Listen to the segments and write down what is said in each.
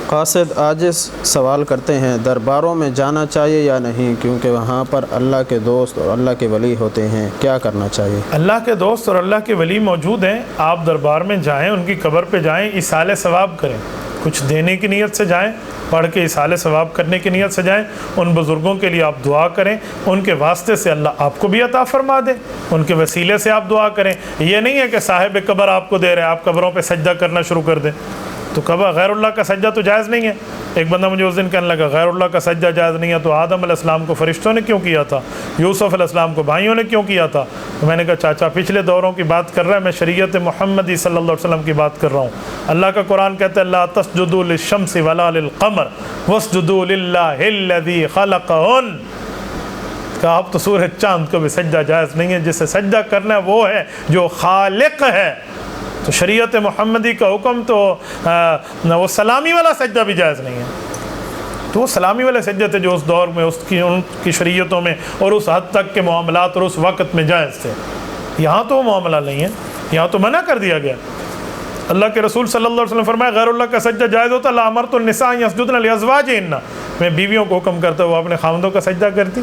قاصد عاجز سوال کرتے ہیں درباروں میں جانا چاہیے یا نہیں، کیونکہ وہاں پر اللہ کے دوست اور اللہ کے ولی ہوتے ہیں، کیا کرنا چاہیے؟ اللہ کے دوست اور اللہ کے ولی موجود ہیں، آپ دربار میں جائیں، ان کی قبر پہ جائیں، ایصال ثواب کریں، کچھ دینے کی نیت سے جائیں، پڑھ کے ایصال ثواب کرنے کی نیت سے جائیں، ان بزرگوں کے لیے آپ دعا کریں، ان کے واسطے سے اللہ آپ کو بھی عطا فرما دے، ان کے وسیلے سے آپ دعا کریں۔ یہ نہیں ہے کہ صاحب قبر آپ کو دے رہے ہیں، آپ قبروں پہ سجدہ کرنا شروع کر دیں، تو قبر غیر اللہ کا سجدہ تو جائز نہیں ہے۔ ایک بندہ مجھے اس دن کہنے لگا غیر اللہ کا سجدہ جائز نہیں ہے، تو آدم علیہ السلام کو فرشتوں نے کیوں کیا تھا، یوسف علیہ السلام کو بھائیوں نے کیوں کیا تھا؟ تو میں نے کہا چاچا پچھلے دوروں کی بات کر رہا ہے، میں شریعت محمدی صلی اللہ علیہ وسلم کی بات کر رہا ہوں۔ اللہ کا قرآن کہتا ہے لا تسجدوا للشمس ولا للقمر واسجدوا للہ الذی خلقہن، کہا اب تو سورج چاند کو بھی سجدہ جائز نہیں ہے، جسے سجدہ کرنا وہ ہے جو خالق ہے۔ تو شریعت محمدی کا حکم تو وہ سلامی والا سجدہ بھی جائز نہیں ہے، تو وہ سلامی والے سجدے تھے جو اس دور میں ان کی شریعتوں میں اور اس حد تک کے معاملات اور اس وقت میں جائز تھے۔ یہاں تو وہ معاملہ نہیں ہے، یہاں تو منع کر دیا گیا۔ اللہ کے رسول صلی اللہ علیہ وسلم فرمایا غیر اللہ کا سجدہ جائز ہوتا لامرت النساء یسجدن لازواجہن، میں بیویوں کو حکم کرتا وہ اپنے خاوندوں کا سجدہ کرتی۔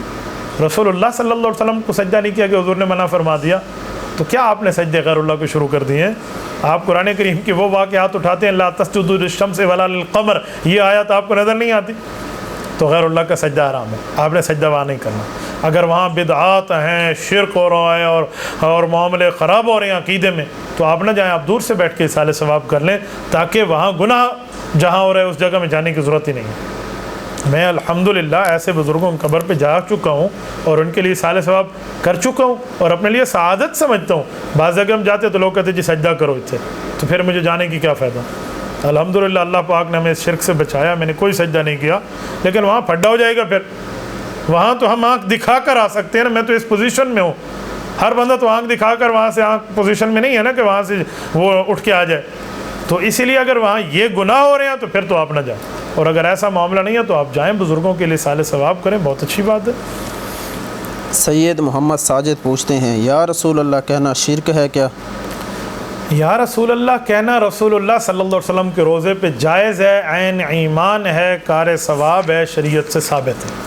رسول اللہ صلی اللہ علیہ وسلم کو سجدہ نہیں کیا کہ حضور نے منع فرما دیا، تو کیا آپ نے سجدے غیر اللہ کو شروع کر دیے ہیں؟ آپ قرآن کریم کی وہ واقعات اٹھاتے ہیں لا تسجدوا للشمس ولا للقمر، یہ آیت آپ کو نظر نہیں آتی؟ تو غیر اللہ کا سجدہ حرام ہے، آپ نے سجدہ وہاں نہیں کرنا۔ اگر وہاں بدعات ہیں، شرک ہو رہا ہے اور معاملے خراب ہو رہے ہیں عقیدے میں، تو آپ نہ جائیں، آپ دور سے بیٹھ کے ایصال ثواب کر لیں، تاکہ وہاں گناہ جہاں ہو رہا ہے اس جگہ میں جانے کی ضرورت ہی نہیں ہے۔ میں الحمدللہ ایسے بزرگوں کی قبر پہ جا چکا ہوں اور ان کے لیے ایصال ثواب کر چکا ہوں اور اپنے لیے سعادت سمجھتا ہوں۔ بعض جگہ ہم جاتے تو لوگ کہتے جی سجدہ کرو اتنے، تو پھر مجھے جانے کی کیا فائدہ؟ الحمدللہ اللہ پاک نے ہمیں اس شرک سے بچایا، میں نے کوئی سجدہ نہیں کیا، لیکن وہاں پھڈا ہو جائے گا، پھر وہاں تو ہم آنکھ دکھا کر آ سکتے ہیں نا، میں تو اس پوزیشن میں ہوں، ہر بندہ تو آنکھ دکھا کر وہاں سے آنکھ پوزیشن میں نہیں ہے نا کہ وہاں سے وہ اٹھ کے آ جائے، تو اسی لیے اگر وہاں یہ گناہ ہو رہے ہیں تو پھر تو آپ نہ جائیں، اور اگر ایسا معاملہ نہیں ہے تو آپ جائیں، بزرگوں کے لیے ایصال ثواب کریں، بہت اچھی بات ہے۔ سید محمد ساجد پوچھتے ہیں یا رسول اللہ کہنا شرک ہے کیا؟ یا رسول اللہ کہنا رسول اللہ صلی اللہ علیہ وسلم کے روزے پہ جائز ہے، عین ایمان ہے، کار ثواب ہے، شریعت سے ثابت ہے۔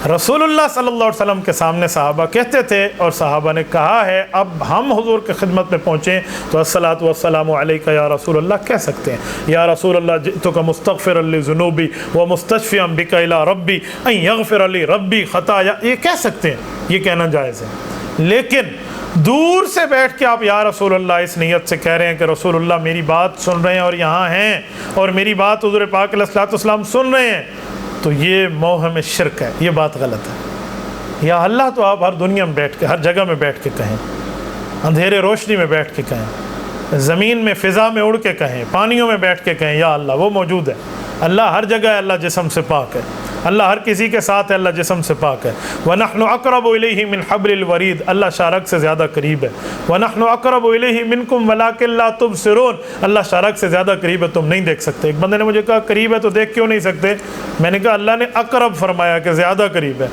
رسول اللہ صلی اللہ علیہ وسلم کے سامنے صحابہ کہتے تھے اور صحابہ نے کہا ہے، اب ہم حضور کی خدمت میں پہنچیں تو الصلاۃ والسلام علیک یا رسول اللہ کہہ سکتے ہیں۔ یا رسول اللہ جئتک مستغفرا لذنوبی ومستشفیا بک الی ربی ان یغفر لی ربی خطایا، یہ کہہ سکتے ہیں، یہ کہنا جائز ہے۔ لیکن دور سے بیٹھ کے آپ یا رسول اللہ اس نیت سے کہہ رہے ہیں کہ رسول اللہ میری بات سن رہے ہیں اور یہاں ہیں اور میری بات حضور پاک علیہ الصلوۃ والسلام سن رہے ہیں، تو یہ موہم شرک ہے، یہ بات غلط ہے۔ یا اللہ تو آپ ہر دنیا میں بیٹھ کے، ہر جگہ میں بیٹھ کے کہیں، اندھیرے روشنی میں بیٹھ کے کہیں، زمین میں فضا میں اڑ کے کہیں، پانیوں میں بیٹھ کے کہیں یا اللہ، وہ موجود ہے۔ اللہ ہر جگہ ہے، اللہ جسم سے پاک ہے، اللہ ہر کسی کے ساتھ ہے، اللہ جسم سے پاک ہے۔ وَنَحْنُ أَقْرَبُ إِلَيْهِ مِنْ حَبْلِ الْوَرِيدِ، اللہ شارک سے زیادہ قریب ہے۔ وَنَحْنُ أَقْرَبُ إِلَيْهِ مِنْكُمْ وَلَٰكِن لَا تُبْصِرُونَ، اللہ شارک سے زیادہ قریب ہے، تم نہیں دیکھ سکتے۔ ایک بندے نے مجھے کہا قریب ہے تو دیکھ کیوں نہیں سکتے؟ میں نے کہا اللہ نے اقرب فرمایا کہ زیادہ قریب ہے،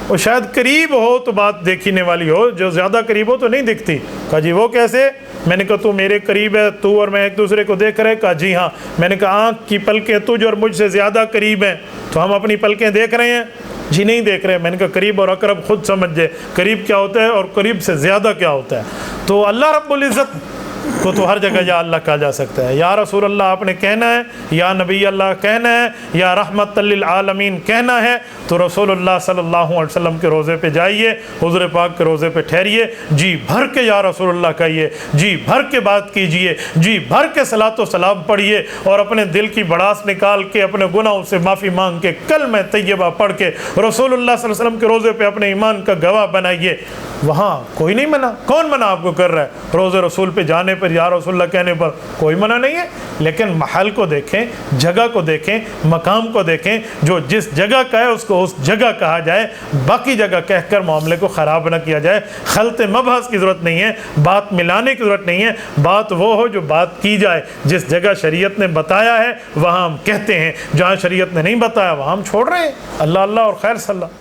اور شاید قریب ہو تو بات دیکھنے والی ہو، جو زیادہ قریب ہو تو نہیں دکھتی۔ کہا جی وہ کیسے؟ میں نے کہا تو میرے قریب ہے، تو اور میں ایک دوسرے کو دیکھ رہے؟ کہا جی ہاں۔ میں نے کہا آنکھ کی پلکیں تجھ اور مجھ سے زیادہ قریب ہیں، تو ہم اپنی پلکیں دیکھ رہے ہیں؟ جی نہیں دیکھ رہے۔ میں نے کہا قریب اور اقرب خود سمجھ جائے، قریب کیا ہوتا ہے اور قریب سے زیادہ کیا ہوتا ہے۔ تو اللہ رب العزت کو تو ہر جگہ یا اللہ کہا جا سکتا ہے، یا رسول اللہ آپ نے کہنا ہے، یا نبی اللہ کہنا ہے، یا رحمت للعالمین کہنا ہے، تو رسول اللہ صلی اللہ علیہ وسلم کے روزے پہ جائیے، حضور پاک کے روزے پہ ٹھہریے، جی بھر کے یا رسول اللہ کہیے، جی بھر کے بات کیجئے، جی بھر کے صلاۃ و سلام پڑھیے، اور اپنے دل کی بڑاس نکال کے، اپنے گناہوں سے معافی مانگ کے، کلمہ طیبہ پڑھ کے رسول اللہ صلی اللہ علیہ وسلم کے روزے پہ اپنے ایمان کا گواہ بنائیے۔ وہاں کوئی نہیں منع، کون منع آپ کو کر رہا ہے؟ روزے رسول پہ جانے پر، یا رسول اللہ کہنے پر کوئی منع نہیں ہے، لیکن محل کو دیکھیں، جگہ کو دیکھیں، مقام کو دیکھیں، جو جس جگہ کا ہے اس کو اس جگہ کہا جائے، باقی جگہ کہہ کر معاملے کو خراب نہ کیا جائے۔ خلط مبحث کی ضرورت نہیں ہے، بات ملانے کی ضرورت نہیں ہے، بات وہ ہو جو بات کی جائے۔ جس جگہ شریعت نے بتایا ہے وہاں ہم کہتے ہیں، جہاں شریعت نے نہیں بتایا وہاں ہم چھوڑ رہے ہیں۔ اللہ اللہ اور خیر صلی اللہ۔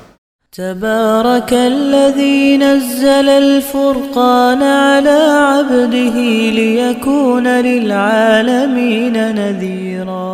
تبارك الذي نزل الفرقان على عبده ليكون للعالمين نذيرا